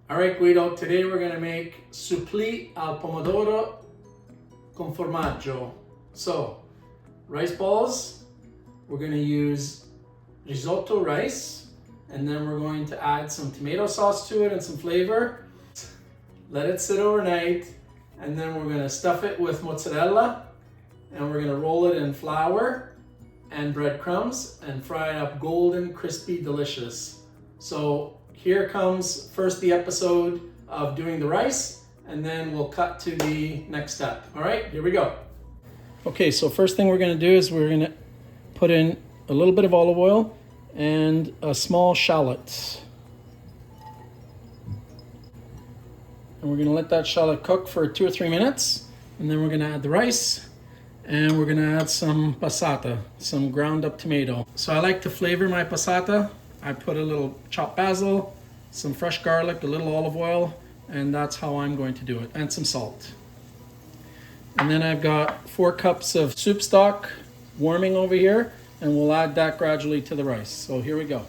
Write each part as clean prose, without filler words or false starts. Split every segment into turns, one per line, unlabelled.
All right, Guido, today we're gonna make suppli al pomodoro con formaggio. So, rice balls, we're gonna use risotto rice, and then we're going to add some tomato sauce to it and some flavor. Let it sit overnight, and then we're gonna stuff it with mozzarella, and we're gonna roll it in flour and breadcrumbs and fry it up golden, crispy, delicious. So here comes first the episode of doing the rice, and then we'll cut to the next step. All right, here we go. Okay, so first thing we're gonna do is we're gonna put in a little bit of olive oil and a small shallot. And we're gonna let that shallot cook for 2 or 3 minutes, and then we're gonna add the rice, and we're gonna add some passata, some ground up tomato. So I like to flavor my passata. I put a little chopped basil, some fresh garlic, a little olive oil, and that's how I'm going to do it, and some salt. And then I've got 4 cups of soup stock warming over here, and we'll add that gradually to the rice. So here we go.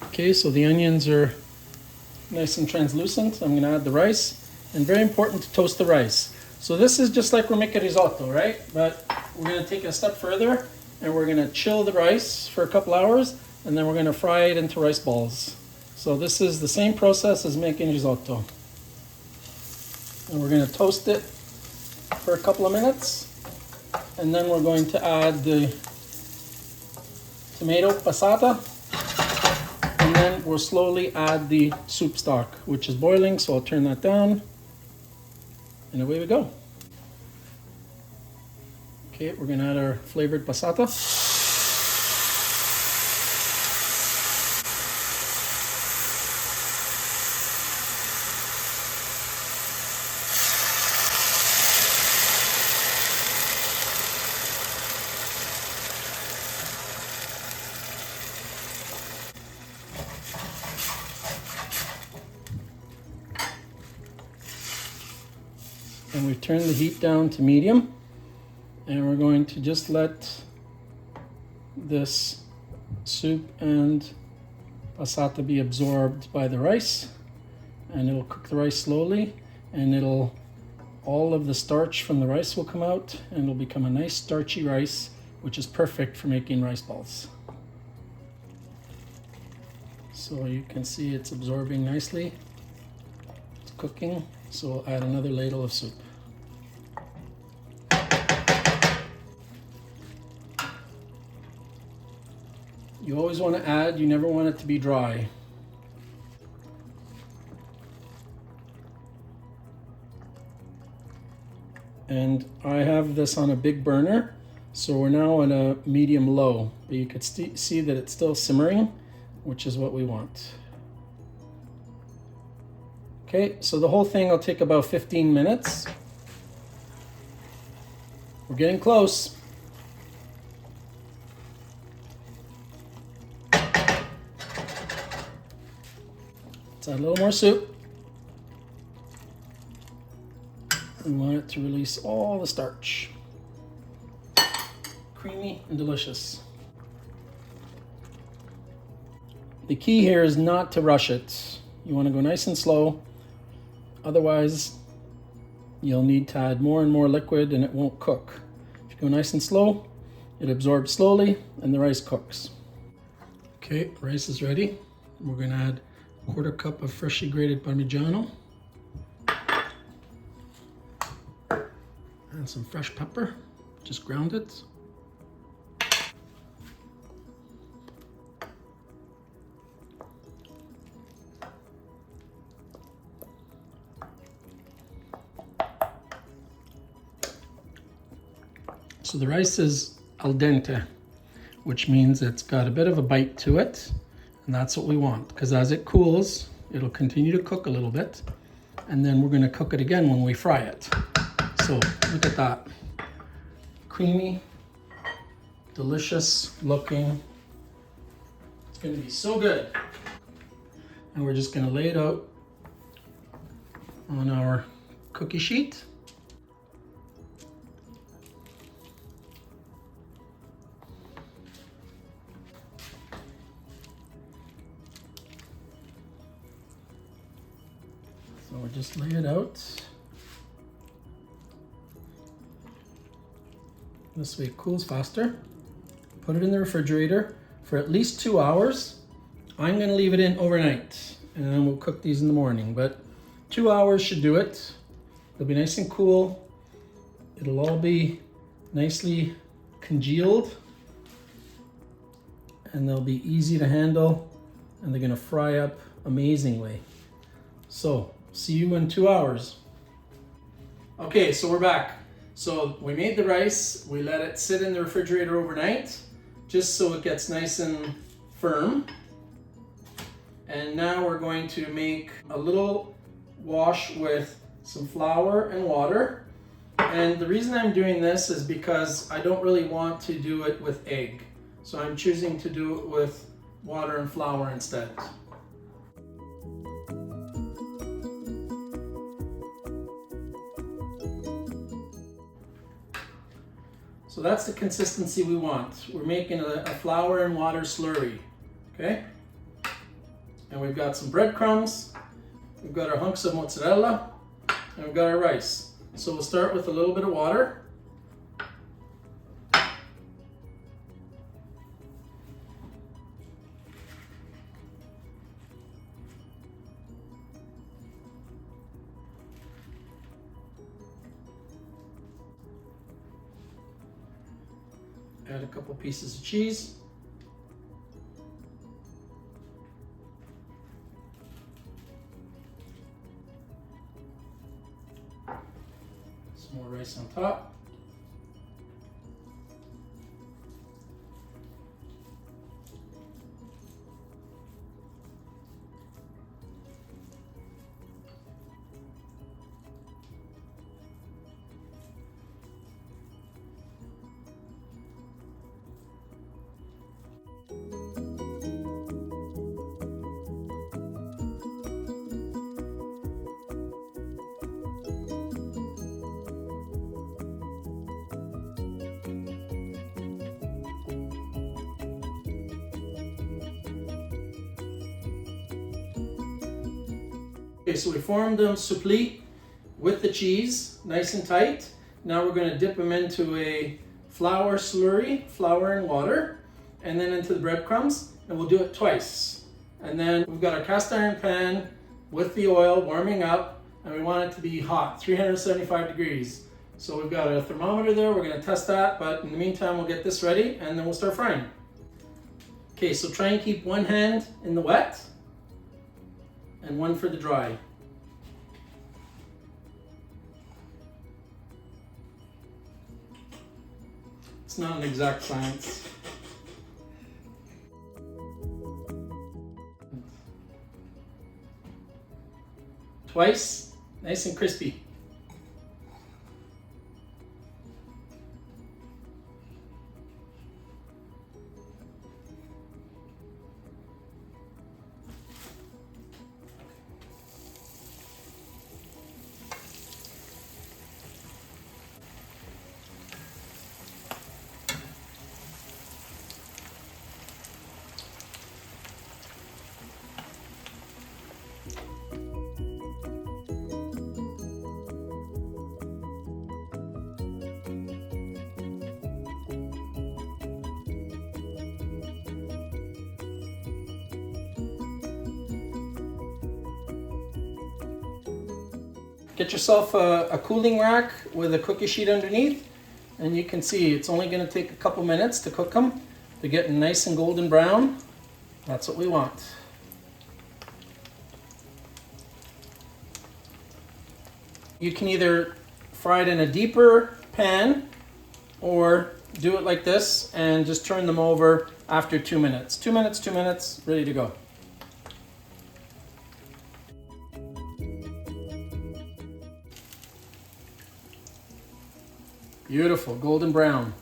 Okay, so the onions are nice and translucent. I'm gonna add the rice, and very important to toast the rice. So this is just like we're making risotto, right? But we're gonna take it a step further, and we're gonna chill the rice for a couple hours, and then we're gonna fry it into rice balls. So this is the same process as making risotto. And we're gonna toast it for a couple of minutes, and then we're going to add the tomato passata, and then we'll slowly add the soup stock, which is boiling, so I'll turn that down, and away we go. Okay, we're gonna add our flavored passata. And we've turned the heat down to medium, and we're going to just let this soup and passata be absorbed by the rice, and it'll cook the rice slowly, and all of the starch from the rice will come out, and it'll become a nice starchy rice, which is perfect for making rice balls. So you can see it's absorbing nicely, it's cooking, so we'll add another ladle of soup. You always want to add, you never want it to be dry. And I have this on a big burner, so we're now at a medium low, but you could see that it's still simmering, which is what we want. Okay, so the whole thing will take about 15 minutes. We're getting close. Let's add a little more soup. We want it to release all the starch. Creamy and delicious. The key here is not to rush it. You want to go nice and slow. Otherwise, you'll need to add more and more liquid and it won't cook. If you go nice and slow, it absorbs slowly and the rice cooks. Okay, rice is ready. We're going to add a 1/4 cup of freshly grated parmigiano and some fresh pepper, just ground it. So the rice is al dente, which means it's got a bit of a bite to it, and that's what we want, because as it cools, it'll continue to cook a little bit, and then we're going to cook it again when we fry it. So look at that. Creamy, delicious looking. It's going to be so good. And we're just going to lay it out on our cookie sheet. So we'll just lay it out. This way it cools faster. Put it in the refrigerator for at least 2 hours. I'm gonna leave it in overnight and then we'll cook these in the morning, but 2 hours should do it. They'll be nice and cool. It'll all be nicely congealed and they'll be easy to handle and they're gonna fry up amazingly. So, see you in 2 hours. Okay, so we're back. So we made the rice, we let it sit in the refrigerator overnight, just so it gets nice and firm. And now we're going to make a little wash with some flour and water. And the reason I'm doing this is because I don't really want to do it with egg. So I'm choosing to do it with water and flour instead. So that's the consistency we want. We're making a flour and water slurry, okay? And we've got some breadcrumbs, we've got our hunks of mozzarella, and we've got our rice. So we'll start with a little bit of water. Add a couple pieces of cheese. Some more rice on top. Okay, so we formed them suppli with the cheese, nice and tight. Now we're going to dip them into a flour slurry, flour and water, and then into the breadcrumbs, and we'll do it twice. And then we've got our cast iron pan with the oil warming up, and we want it to be hot, 375 degrees. So we've got a thermometer there, we're going to test that, but in the meantime we'll get this ready and then we'll start frying. Okay, so try and keep one hand in the wet and one for the dry. It's not an exact science. Twice, nice and crispy. Get yourself a cooling rack with a cookie sheet underneath, and you can see it's only going to take a couple minutes to cook them. They're getting nice and golden brown. That's what we want. You can either fry it in a deeper pan or do it like this and just turn them over after 2 minutes. 2 minutes, 2 minutes, ready to go. Beautiful, golden brown.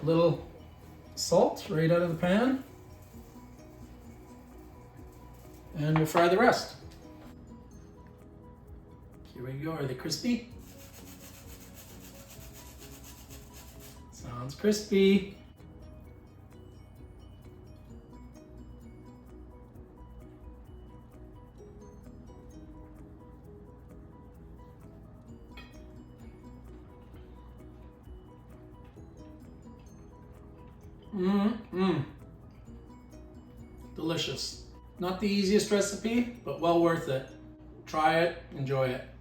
A little salt right out of the pan. And we'll fry the rest. Here we go. Are they crispy? Sounds crispy. Delicious. Not the easiest recipe, but well worth it. Try it, enjoy it.